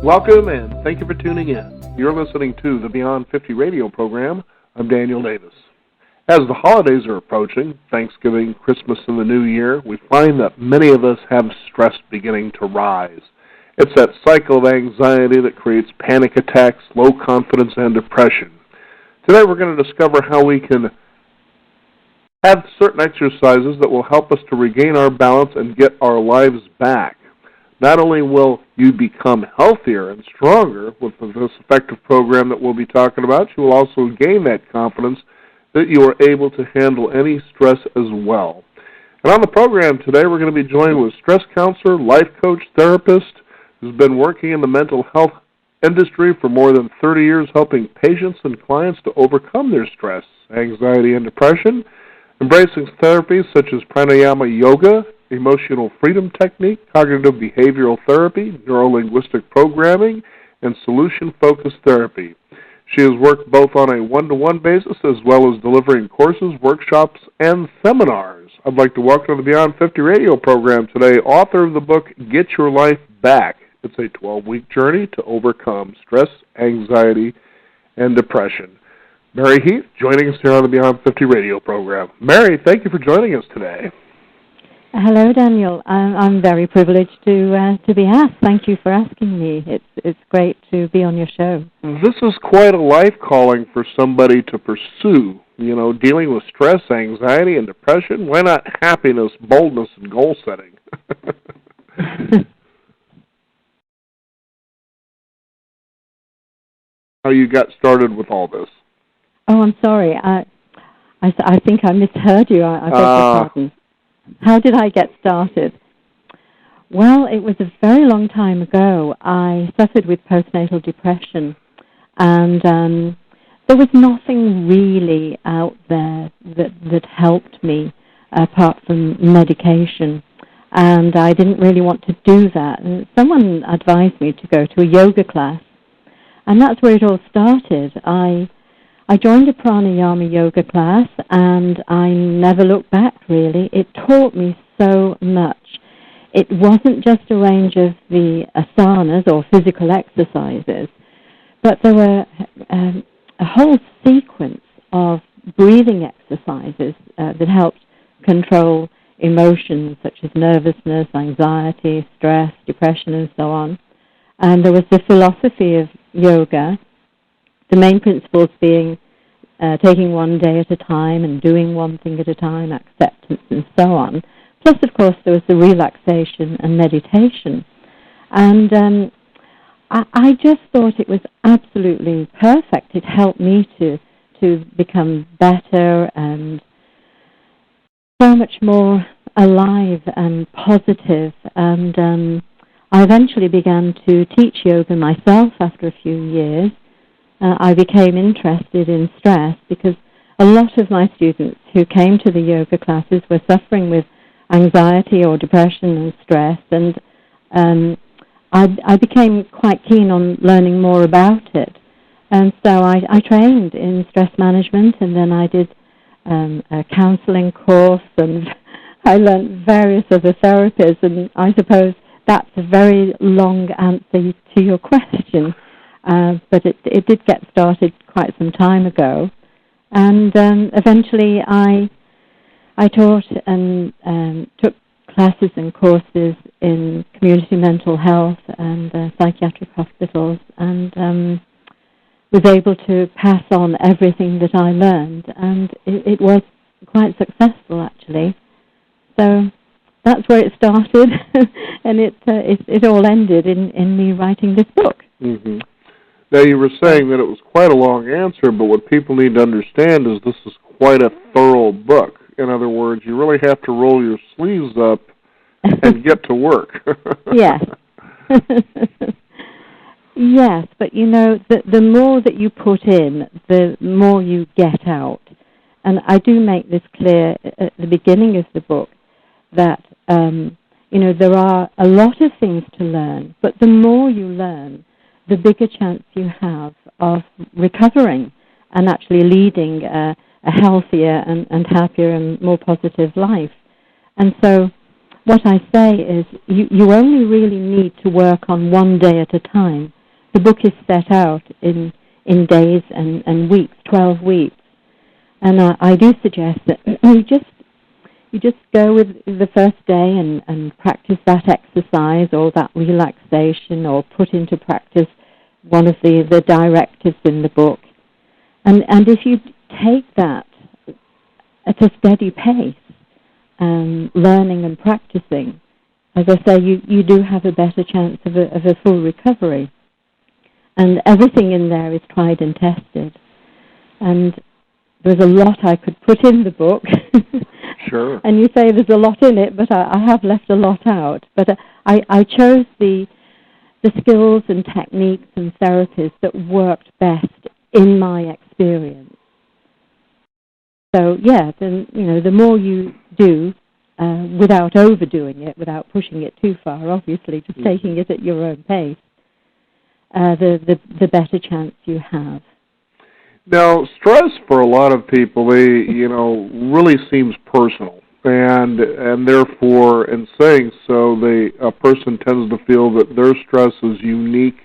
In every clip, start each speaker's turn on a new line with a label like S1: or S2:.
S1: Welcome and thank you for tuning in. You're listening to the Beyond 50 radio program. I'm Daniel Davis. As the holidays are approaching, Thanksgiving, Christmas, and the New Year, we find that many of us have stress beginning to rise. It's that cycle of anxiety that creates panic attacks, low confidence, and depression. Today we're going to discover how we can have certain exercises that will help us to regain our balance and get our lives back. Not only will you become healthier and stronger with this effective program that we'll be talking about, you will also gain that confidence that you are able to handle any stress as well. And on the program today, we're going to be joined with stress counselor, life coach, therapist, who's been working in the mental health industry for more than 30 years, helping patients and clients to overcome their stress, anxiety, and depression, embracing therapies such as pranayama yoga, emotional freedom technique, cognitive behavioral therapy, neuro-linguistic programming, and solution-focused therapy. She has worked both on a one-to-one basis as well as delivering courses, workshops, and seminars. I'd like to welcome to the Beyond 50 radio program today, author of the book, Get Your Life Back. It's a 12-week journey to overcome stress, anxiety, and depression. Mary Heath, joining us here on the Beyond 50 radio program. Mary, thank you for joining us today.
S2: Hello, Daniel. I'm very privileged to be asked. Thank you for asking me. It's great to be on your show.
S1: This is quite a life calling for somebody to pursue. You know, dealing with stress, anxiety, and depression. Why not happiness, boldness, and goal setting? How you got started with all this?
S2: Oh, I'm sorry. I think I misheard you. I beg your pardon. How did I get started? Well, it was a very long time ago. I suffered with postnatal depression, and there was nothing really out there that helped me apart from medication, and I didn't really want to do that. And someone advised me to go to a yoga class, and that's where it all started. I joined a pranayama yoga class, and I never looked back, really. It taught me so much. It wasn't just a range of the asanas or physical exercises, but there were a whole sequence of breathing exercises that helped control emotions such as nervousness, anxiety, stress, depression, and so on. And there was the philosophy of yoga, the main principles being taking one day at a time and doing one thing at a time, acceptance and so on. Plus, of course, there was the relaxation and meditation. And I just thought it was absolutely perfect. It helped me to become better and so much more alive and positive. And I eventually began to teach yoga myself after a few years. I became interested in stress because a lot of my students who came to the yoga classes were suffering with anxiety or depression and stress, and I became quite keen on learning more about it. And so I trained in stress management, and then I did a counseling course, and I learned various other therapies, and I suppose that's a very long answer to your question. But it did get started quite some time ago. And eventually I taught and took classes and courses in community mental health and psychiatric hospitals, and was able to pass on everything that I learned. And it was quite successful, actually. So that's where it started, and it all ended in me writing this book.
S1: Mm-hmm. Now, you were saying that it was quite a long answer, but what people need to understand is this is quite a thorough book. In other words, you really have to roll your sleeves up and get to work.
S2: Yes. Yes, but you know, the more that you put in, the more you get out. And I do make this clear at the beginning of the book that, you know, there are a lot of things to learn, but the more you learn, the bigger chance you have of recovering and actually leading a healthier and happier and more positive life. And so what I say is you only really need to work on one day at a time the book is set out in days and weeks, 12 weeks. And I do suggest that you just go with the first day and practice that exercise or that relaxation, or put into practice one of the directives in the book. And if you take that at a steady pace, learning and practicing, as I say, you do have a better chance of a full recovery. And everything in there is tried and tested. And there's a lot I could put in the book.
S1: Sure.
S2: And you say there's a lot in it, but I have left a lot out. But I chose the skills and techniques and therapies that worked best in my experience. So, yeah, then, the more you do, without overdoing it, without pushing it too far, obviously, just taking it at your own pace, the better chance you have.
S1: Now, stress for a lot of people, really seems personal, and therefore, in saying so, a person tends to feel that their stress is unique.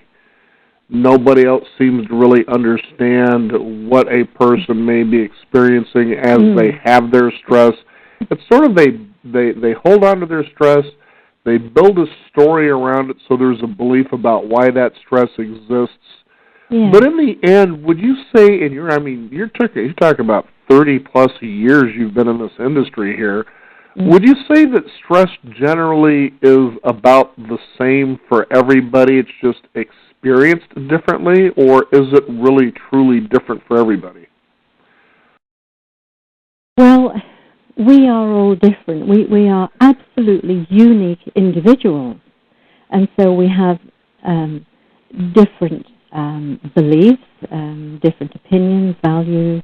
S1: Nobody else seems to really understand what a person may be experiencing as they have their stress. It's sort of they hold on to their stress. They build a story around it, so there's a belief about why that stress exists.
S2: Yeah.
S1: But in the end, would you say, you're talking about 30-plus years you've been in this industry here, would you say that stress generally is about the same for everybody, it's just experienced differently, or is it really, truly different for everybody?
S2: Well, we are all different. We are absolutely unique individuals. And so we have different beliefs, different opinions, values,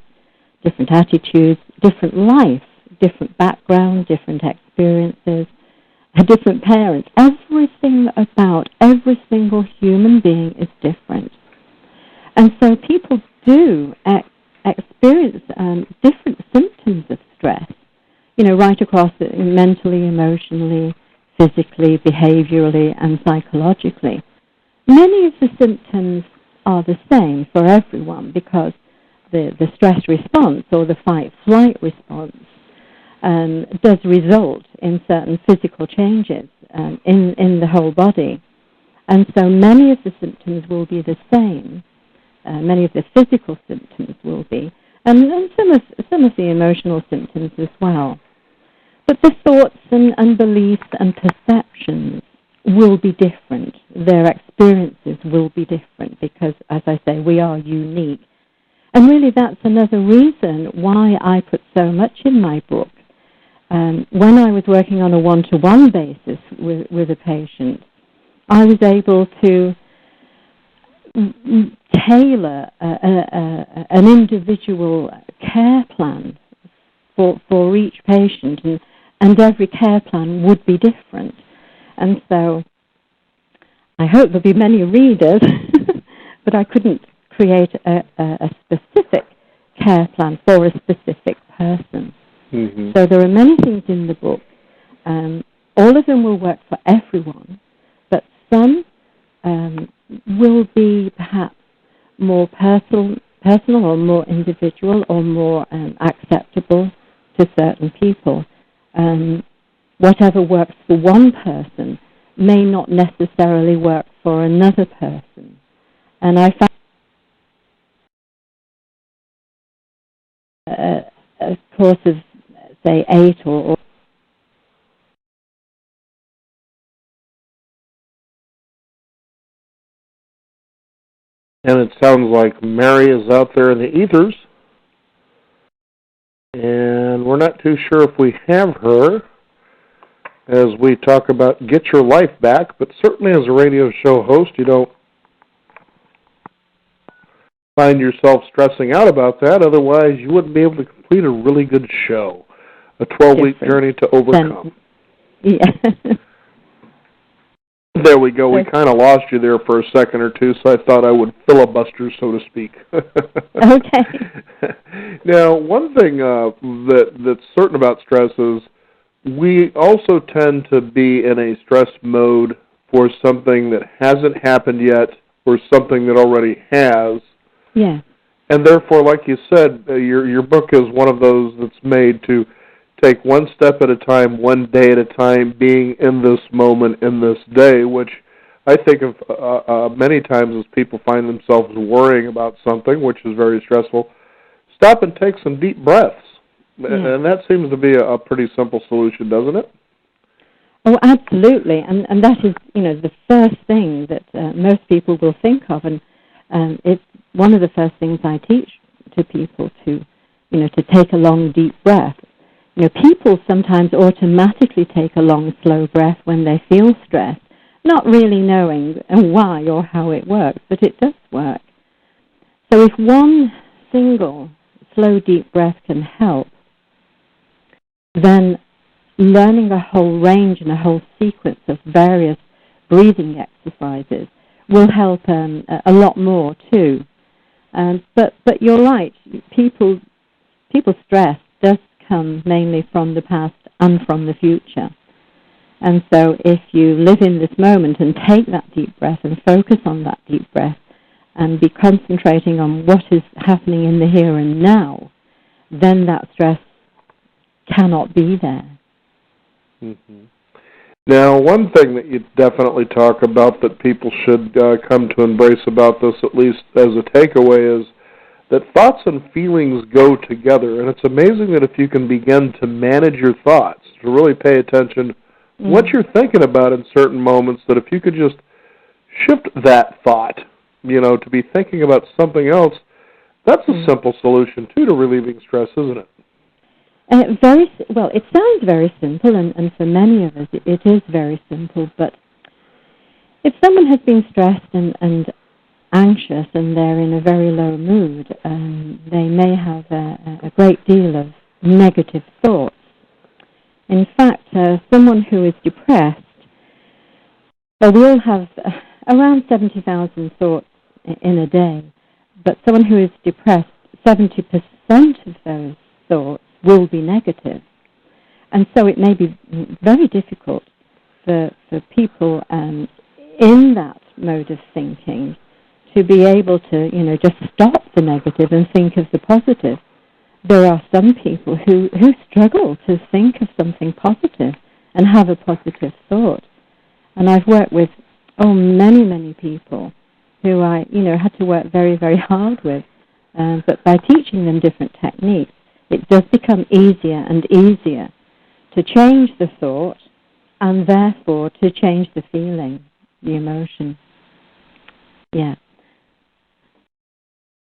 S2: different attitudes, different life, different background, different experiences, different parents. Everything about every single human being is different. And so people do experience different symptoms of stress, right across mentally, emotionally, physically, behaviorally, and psychologically. Many of the symptoms are the same for everyone because the stress response or the fight-flight response does result in certain physical changes in the whole body. And so many of the symptoms will be the same. Many of the physical symptoms will be, and some of the emotional symptoms as well. But the thoughts and beliefs and perceptions will be different. Their experiences will be different because, as I say, we are unique. And really that's another reason why I put so much in my book. When I was working on a one-to-one basis with a patient, I was able to tailor an individual care plan for each patient, and every care plan would be different. And so I hope there'll be many readers, but I couldn't create a specific care plan for a specific person. Mm-hmm. So there are many things in the book. All of them will work for everyone, but some will be perhaps more personal or more individual or more acceptable to certain people. Whatever works for one person may not necessarily work for another person. And I found a course of, say, 8 or
S1: And it sounds like Mary is out there in the ethers, and we're not too sure if we have her as we talk about Get Your Life Back, but certainly as a radio show host, you don't find yourself stressing out about that, otherwise you wouldn't be able to complete a really good show, a 12-week journey to overcome.
S2: Yeah.
S1: There we go. We kind of lost you there for a second or two, so I thought I would filibuster, so to speak.
S2: Okay.
S1: Now, one thing that's certain about stress is we also tend to be in a stress mode for something that hasn't happened yet for something that already has.
S2: Yeah.
S1: And therefore, like you said, your book is one of those that's made to take one step at a time, one day at a time, being in this moment, in this day, which I think of many times as people find themselves worrying about something, which is very stressful. Stop and take some deep breaths. Yeah. And that seems to be a pretty simple solution, doesn't it?
S2: Oh, absolutely. And that is, the first thing that most people will think of. And it's one of the first things I teach to people to take a long, deep breath. People sometimes automatically take a long, slow breath when they feel stressed, not really knowing why or how it works, but it does work. So if one single slow, deep breath can help, then learning a whole range and a whole sequence of various breathing exercises will help a lot more too. But you're right, people's stress does come mainly from the past and from the future. And so if you live in this moment and take that deep breath and focus on that deep breath and be concentrating on what is happening in the here and now, then that stress cannot be there.
S1: Mm-hmm. Now, one thing that you definitely talk about that people should come to embrace about this, at least as a takeaway, is that thoughts and feelings go together. And it's amazing that if you can begin to manage your thoughts, to really pay attention what you're thinking about in certain moments, that if you could just shift that thought, to be thinking about something else, that's a simple solution, too, to relieving stress, isn't it?
S2: It sounds very simple, and for many of us it is very simple, but if someone has been stressed and anxious and they're in a very low mood, they may have a great deal of negative thoughts. In fact, someone who is depressed, we all have around 70,000 thoughts in a day, but someone who is depressed, 70% of those thoughts will be negative. And so it may be very difficult for people in that mode of thinking to be able to, just stop the negative and think of the positive. There are some people who struggle to think of something positive and have a positive thought. And I've worked with many, many people who I, had to work very, very hard with. But by teaching them different techniques, it does become easier and easier to change the thought and therefore to change the feeling, the emotion. Yeah.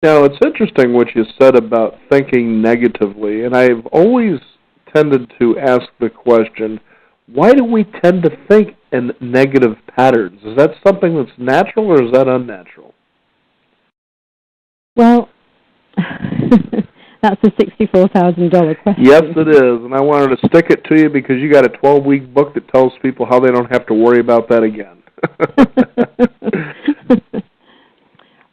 S1: Now, it's interesting what you said about thinking negatively, and I've always tended to ask the question, why do we tend to think in negative patterns? Is that something that's natural or is that unnatural?
S2: Well, that's a $64,000 question.
S1: Yes, it is, and I wanted to stick it to you because you got a 12-week book that tells people how they don't have to worry about that again.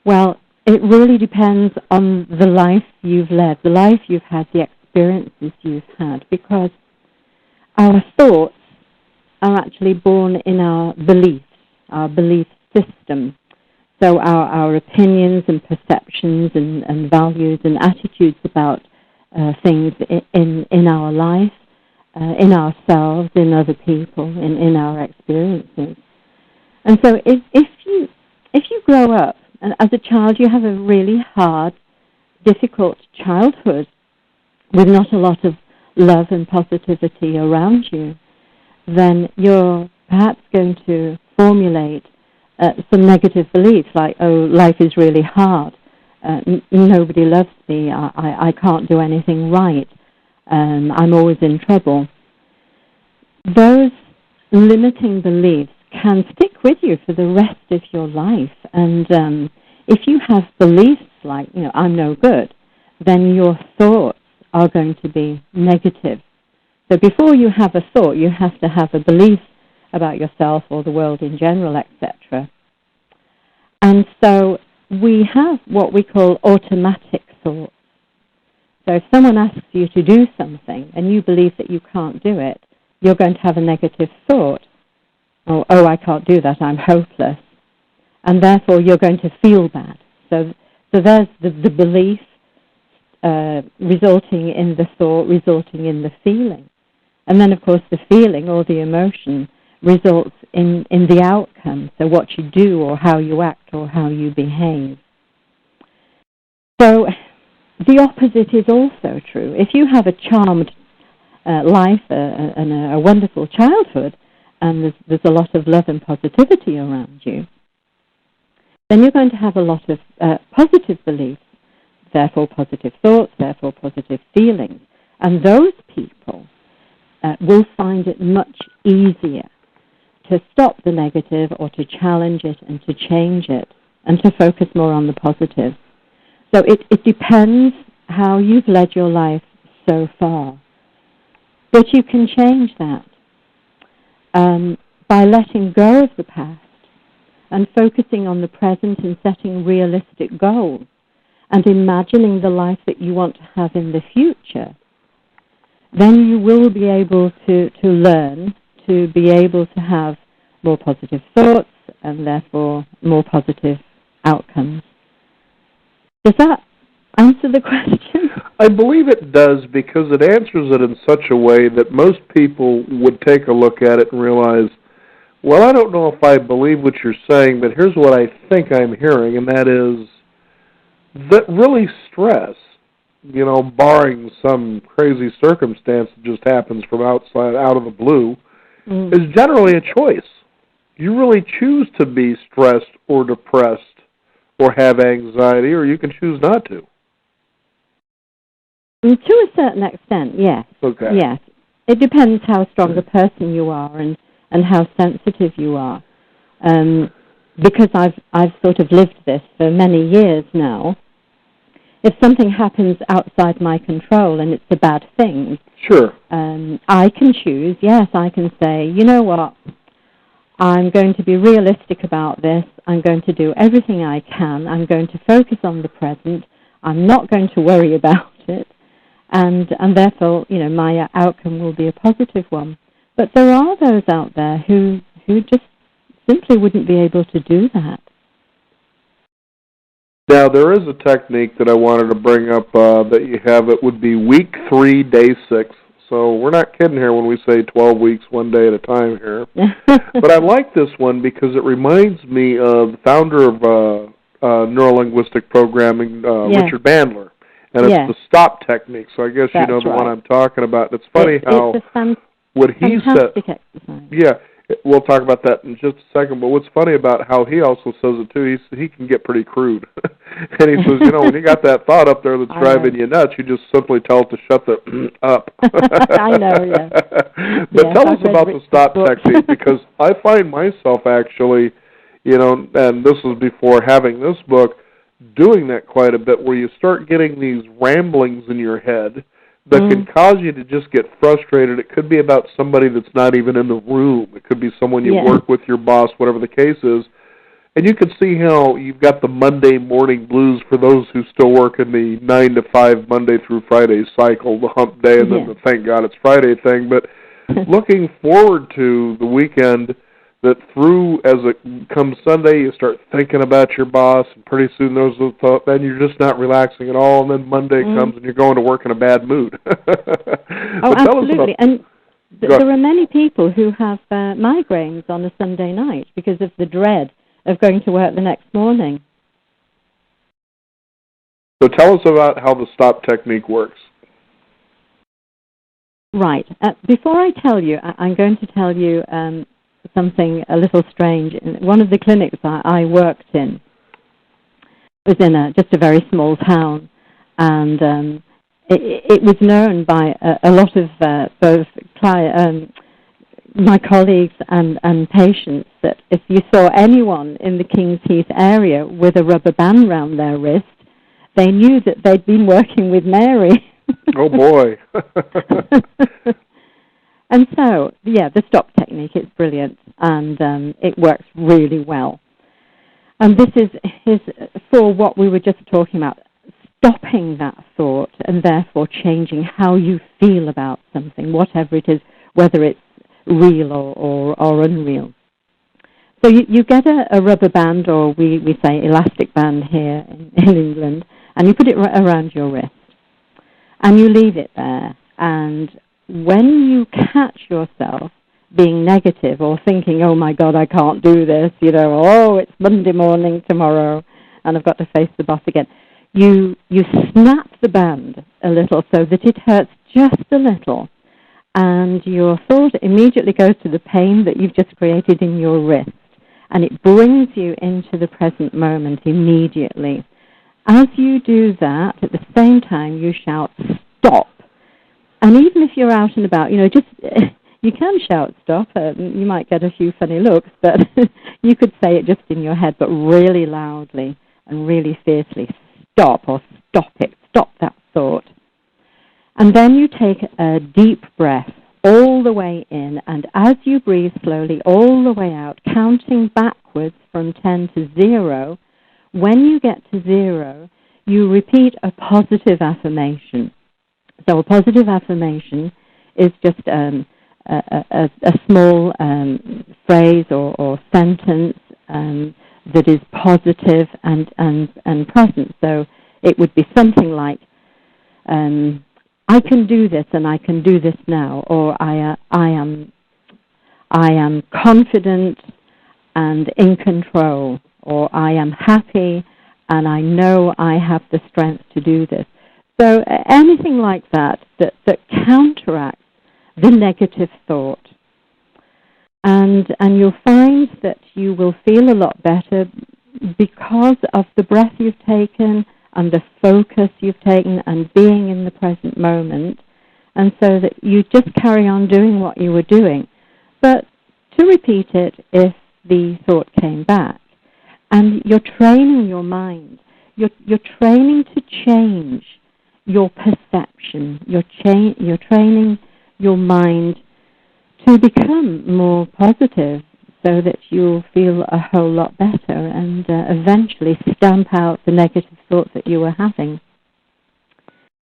S2: Well, it really depends on the life you've led, the life you've had, the experiences you've had, because our thoughts are actually born in our beliefs, our belief system. So our opinions and perceptions and values and attitudes about things in our life, in ourselves, in other people, in our experiences. And so if you grow up, and as a child you have a really hard, difficult childhood with not a lot of love and positivity around you, then you're perhaps going to formulate some negative beliefs like, life is really hard, nobody loves me, I can't do anything right, I'm always in trouble. Those limiting beliefs can stick with you for the rest of your life. And if you have beliefs like, I'm no good, then your thoughts are going to be negative. So before you have a thought, you have to have a belief about yourself or the world in general, etc. And so we have what we call automatic thoughts. So if someone asks you to do something and you believe that you can't do it, you're going to have a negative thought. Oh, I can't do that, I'm hopeless. and therefore you're going to feel bad. So there's the belief resulting in the thought, resulting in the feeling. And then, of course, the feeling or the emotion results in the outcome, so what you do or how you act or how you behave. So the opposite is also true. If you have a charmed life and a wonderful childhood, and there's a lot of love and positivity around you, then you're going to have a lot of positive beliefs, therefore positive thoughts, therefore positive feelings. And those people will find it much easier to stop the negative or to challenge it and to change it and to focus more on the positive. So it depends how you've led your life so far. But you can change that by letting go of the past and focusing on the present and setting realistic goals and imagining the life that you want to have in the future. Then you will be able to learn to be able to have more positive thoughts and therefore more positive outcomes. Does that answer the question?
S1: I believe it does, because it answers it in such a way that most people would take a look at it and realize, well, I don't know if I believe what you're saying, but here's what I think I'm hearing, and that is that really stress, barring some crazy circumstance that just happens from outside, out of the blue, is generally a choice. You really choose to be stressed or depressed or have anxiety, or you can choose not to.
S2: To a certain extent, yes.
S1: Okay.
S2: Yes. It depends how strong a person you are and how sensitive you are. Because I've sort of lived this for many years now. If something happens outside my control and it's a bad thing,
S1: sure,
S2: I can choose. Yes, I can say, you know what? I'm going to be realistic about this. I'm going to do everything I can. I'm going to focus on the present. I'm not going to worry about it. And therefore, my outcome will be a positive one. But there are those out there who just simply wouldn't be able to do that.
S1: Now, there is a technique that I wanted to bring up that you have. It would be week 3, day 6. So we're not kidding here when we say 12 weeks, one day at a time here. But I like this one because it reminds me of the founder of neurolinguistic programming, Richard Bandler. And it's the STOP technique. So I guess you know the one I'm talking about. And it's funny how what he said.
S2: Exercise.
S1: Yeah. We'll talk about that in just a second, but what's funny about how he also says it, too, he can get pretty crude. And he says, when you got that thought up there that's driving you nuts, you just simply tell it to shut the up.
S2: I know, yeah.
S1: But tell us about the STOP technique, because I find myself actually, and this was before having this book, doing that quite a bit, where you start getting these ramblings in your head that can cause you to just get frustrated. It could be about somebody that's not even in the room. It could be someone you work with, your boss, whatever the case is. And you can see how you've got the Monday morning blues for those who still work in the 9 to 5 Monday through Friday cycle, the hump day, and then the thank God it's Friday thing. But looking forward to the weekend, that through as it comes Sunday, you start thinking about your boss, and pretty soon then you're just not relaxing at all, and then Monday comes and you're going to work in a bad mood.
S2: Absolutely. And there are many people who have migraines on a Sunday night because of the dread of going to work the next morning.
S1: So tell us about how the STOP technique works.
S2: Right. Before I tell you, I'm going to tell you something a little strange. One of the clinics I worked in was in just a very small town, and it was known by a lot of both my colleagues and patients that if you saw anyone in the King's Heath area with a rubber band around their wrist, they knew that they'd been working with Mary.
S1: Oh, boy.
S2: And so, the STOP technique is brilliant, and it works really well. And this is for what we were just talking about, stopping that thought and therefore changing how you feel about something, whatever it is, whether it's real or unreal. So you get a rubber band, or we say elastic band here in England, and you put it around your wrist, and you leave it there. And when you catch yourself being negative or thinking, oh my God, I can't do this, oh, it's Monday morning tomorrow, and I've got to face the boss again, you snap the band a little so that it hurts just a little, and your thought immediately goes to the pain that you've just created in your wrist, and it brings you into the present moment immediately. As you do that, at the same time, you shout, stop. And even if you're out and about, just you can shout stop. You might get a few funny looks, but you could say it just in your head, but really loudly and really fiercely, stop, or stop it, stop that thought. And then you take a deep breath all the way in, and as you breathe slowly all the way out, counting backwards from 10 to 0, when you get to 0, you repeat a positive affirmation. So a positive affirmation is just a small phrase or sentence that is positive and present. So it would be something like, I can do this, and I can do this now, or I am confident and in control, or I am happy and I know I have the strength to do this. So anything like that counteracts the negative thought. And you'll find that you will feel a lot better because of the breath you've taken and the focus you've taken and being in the present moment, and so that you just carry on doing what you were doing. But to repeat it if the thought came back. And you're training your mind. You're training to change your perception. You're training your mind to become more positive so that you'll feel a whole lot better and eventually stamp out the negative thoughts that you were having.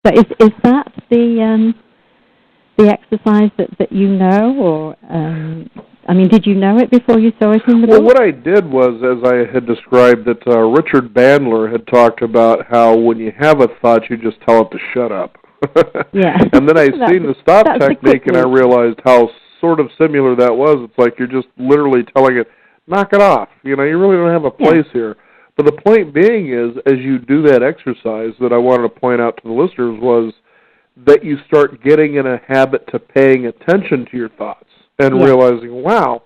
S2: So is that the exercise that you know, or did you know it before you saw it in the book?
S1: Well, what I did was, as I had described, that Richard Bandler had talked about how when you have a thought, you just tell it to shut up.
S2: Yeah.
S1: And then I seen the stop technique, and I realized how sort of similar that was. It's like you're just literally telling it, knock it off. You really don't have a place here. But the point being is, as you do that exercise that I wanted to point out to the listeners was that you start getting in a habit to paying attention to your thoughts and realizing, wow,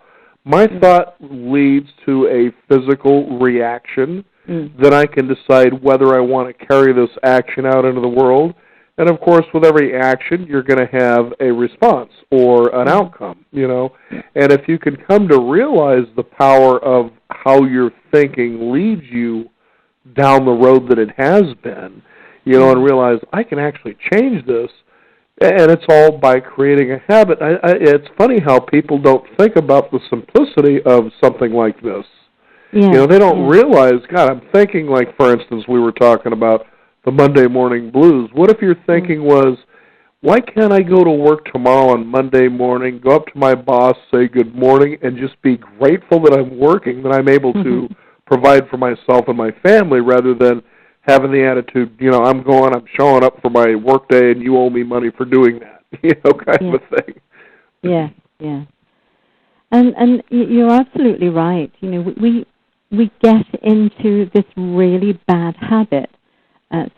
S1: my thought leads to a physical reaction. Then I can decide whether I want to carry this action out into the world. And, of course, with every action, you're going to have a response or an outcome, And if you can come to realize the power of how your thinking leads you down the road that it has been, and realize I can actually change this, and it's all by creating a habit. It's funny how people don't think about the simplicity of something like this. They don't realize, God, I'm thinking like, for instance, we were talking about the Monday morning blues. What if your thinking was, why can't I go to work tomorrow on Monday morning, go up to my boss, say good morning, and just be grateful that I'm working, that I'm able to provide for myself and my family, rather than having the attitude, I'm showing up for my work day and you owe me money for doing that, kind of a thing.
S2: Yeah. And you're absolutely right. We get into this really bad habit.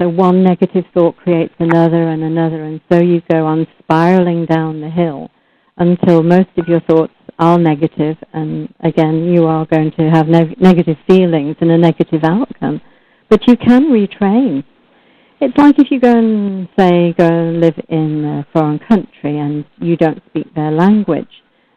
S2: So one negative thought creates another and another, and so you go on spiraling down the hill until most of your thoughts are negative, and again, you are going to have negative feelings and a negative outcome. But you can retrain. It's like if you go and live in a foreign country and you don't speak their language.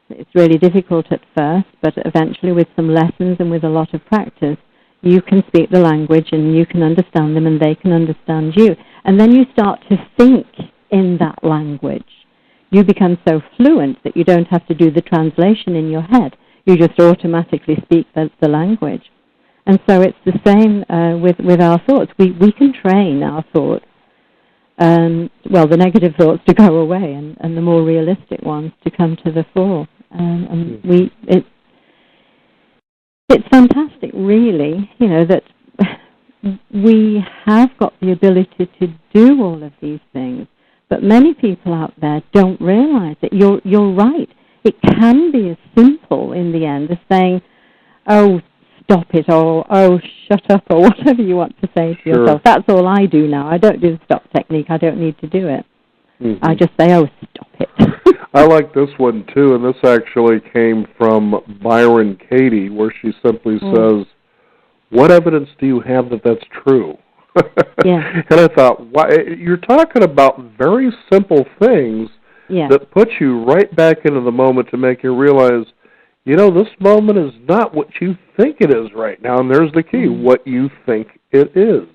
S2: It's really difficult at first, but eventually with some lessons and with a lot of practice, you can speak the language and you can understand them and they can understand you. And then you start to think in that language. You become so fluent that you don't have to do the translation in your head. You just automatically speak the language. And so it's the same with our thoughts. We can train our thoughts, the negative thoughts to go away and the more realistic ones to come to the fore. it's fantastic, really, that we have got the ability to do all of these things. But many people out there don't realize it. You're right. It can be as simple in the end as saying, oh, stop it, or oh, shut up, or whatever you want to say to yourself. That's all I do now. I don't do the stop technique. I don't need to do it. Mm-hmm. I just say, oh, stop it.
S1: I like this one, too, and this actually came from Byron Katie, where she simply says, what evidence do you have that that's true?
S2: Yeah.
S1: And I thought, you're talking about very simple things that put you right back into the moment to make you realize, this moment is not what you think it is right now, and there's the key, what you think it is.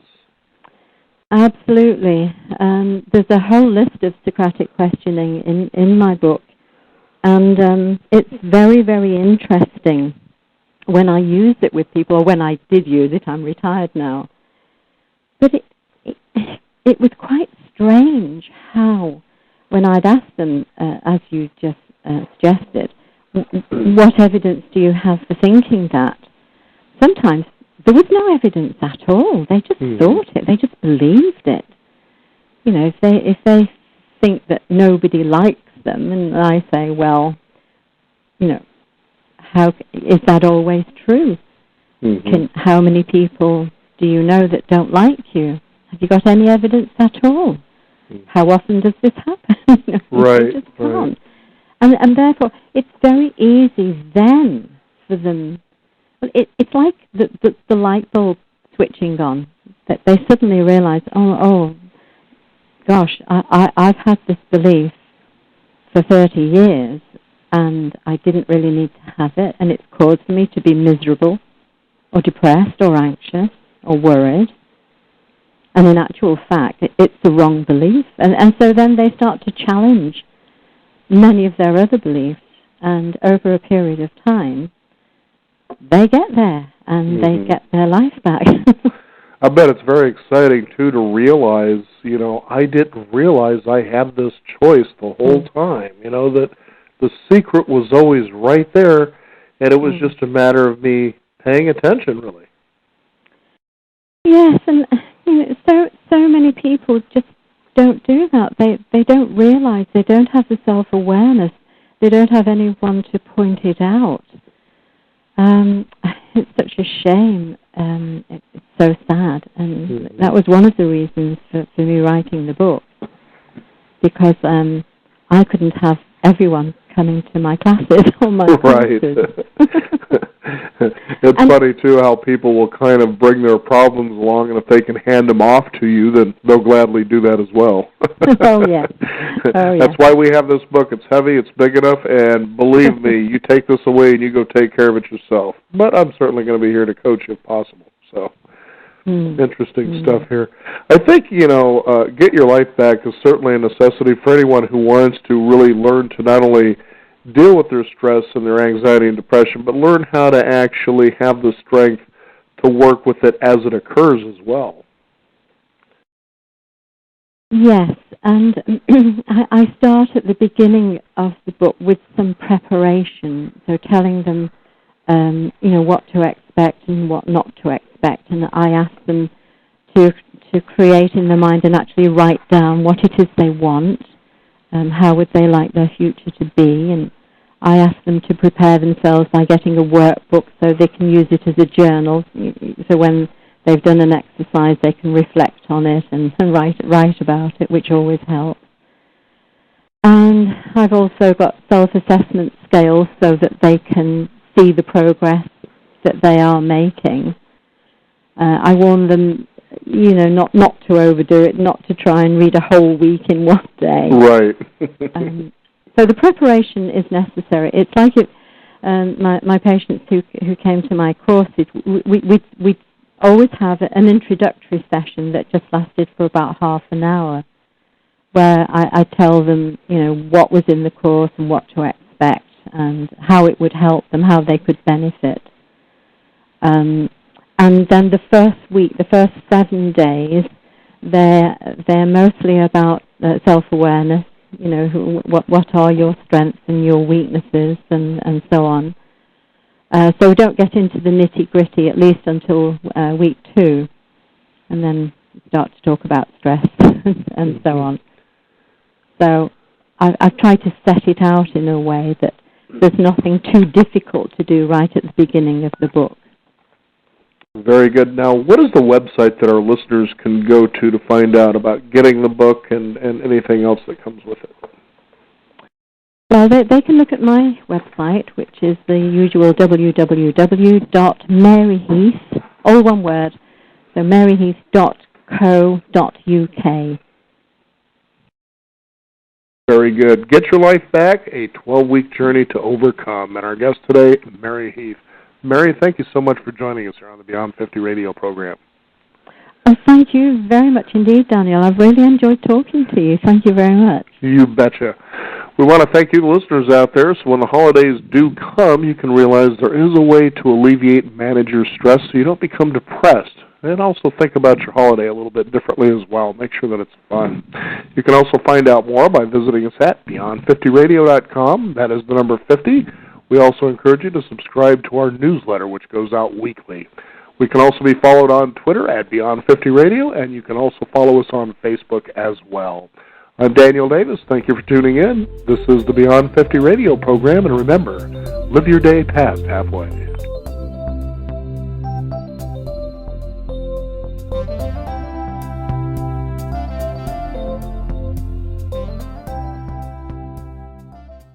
S2: Absolutely. There's a whole list of Socratic questioning in my book, and it's very, very interesting when I use it with people, or when I did use it. I'm retired now. But it was quite strange how, when I'd asked them, as you just suggested, what evidence do you have for thinking that? Sometimes there was no evidence at all. They just thought it. They just believed it. If they think that nobody likes them, and I say, well, how is that always true? How many people do you know that don't like you? Have you got any evidence at all? How often does this happen?
S1: Right.
S2: They just can't. And therefore, it's very easy then for them. It's like the light bulb switching on. That they suddenly realize, oh gosh, I've had this belief for 30 years, and I didn't really need to have it, and it's caused me to be miserable, or depressed, or anxious, or worried. And in actual fact, it's the wrong belief. And so then they start to challenge many of their other beliefs, and over a period of time, they get there, and they get their life back.
S1: I bet it's very exciting, too, to realize, I didn't realize I had this choice the whole time, that the secret was always right there, and it was just a matter of me paying attention, really.
S2: Yes, and so many people just don't do that. They don't realize, they don't have the self-awareness, they don't have anyone to point it out. It's such a shame. It's so sad, and that was one of the reasons for me writing the book, because I couldn't have everyone coming to my classes or my courses.
S1: It's funny, too, how people will kind of bring their problems along, and if they can hand them off to you, then they'll gladly do that as well.
S2: Oh, yeah.
S1: That's why we have this book. It's heavy, it's big enough, and believe me, you take this away and you go take care of it yourself. But I'm certainly going to be here to coach you if possible. So, interesting stuff here. I think, Get Your Life Back is certainly a necessity for anyone who wants to really learn to not only deal with their stress and their anxiety and depression, but learn how to actually have the strength to work with it as it occurs as well. Yes,
S2: and I start at the beginning of the book with some preparation, so telling them, what to expect and what not to expect, and I ask them to create in their mind and actually write down what it is they want, how would they like their future to be, and I ask them to prepare themselves by getting a workbook so they can use it as a journal, so when they've done an exercise they can reflect on it and write about it, which always helps. And I've also got self-assessment scales so that they can see the progress that they are making. I warn them, not to overdo it, not to try and read a whole week in one day.
S1: Right.
S2: So the preparation is necessary. It's like my patients who came to my courses, we always have an introductory session that just lasted for about half an hour, where I tell them, what was in the course and what to expect and how it would help them, how they could benefit. And then the first week, the first 7 days, they're mostly about self-awareness. What are your strengths and your weaknesses and so on. So we don't get into the nitty-gritty at least until week 2, and then start to talk about stress and so on. So I've tried to set it out in a way that there's nothing too difficult to do right at the beginning of the book.
S1: Very good. Now, what is the website that our listeners can go to find out about getting the book and anything else that comes with it?
S2: Well, they can look at my website, which is the usual www.maryheath, all one word, so maryheath.co.uk.
S1: Very good. Get Your Life Back, a 12-week journey to overcome. And our guest today, Mary Heath. Mary, thank you so much for joining us here on the Beyond 50 radio program.
S2: Oh, thank you very much indeed, Daniel. I've really enjoyed talking to you. Thank you very much.
S1: You betcha. We want to thank you, the listeners out there, so when the holidays do come, you can realize there is a way to alleviate and manage your stress so you don't become depressed. And also think about your holiday a little bit differently as well. Make sure that it's fun. You can also find out more by visiting us at beyond50radio.com. That is the number 50. We also encourage you to subscribe to our newsletter, which goes out weekly. We can also be followed on Twitter at Beyond50Radio, and you can also follow us on Facebook as well. I'm Daniel Davis. Thank you for tuning in. This is the Beyond 50 radio program, and remember, live your day past halfway.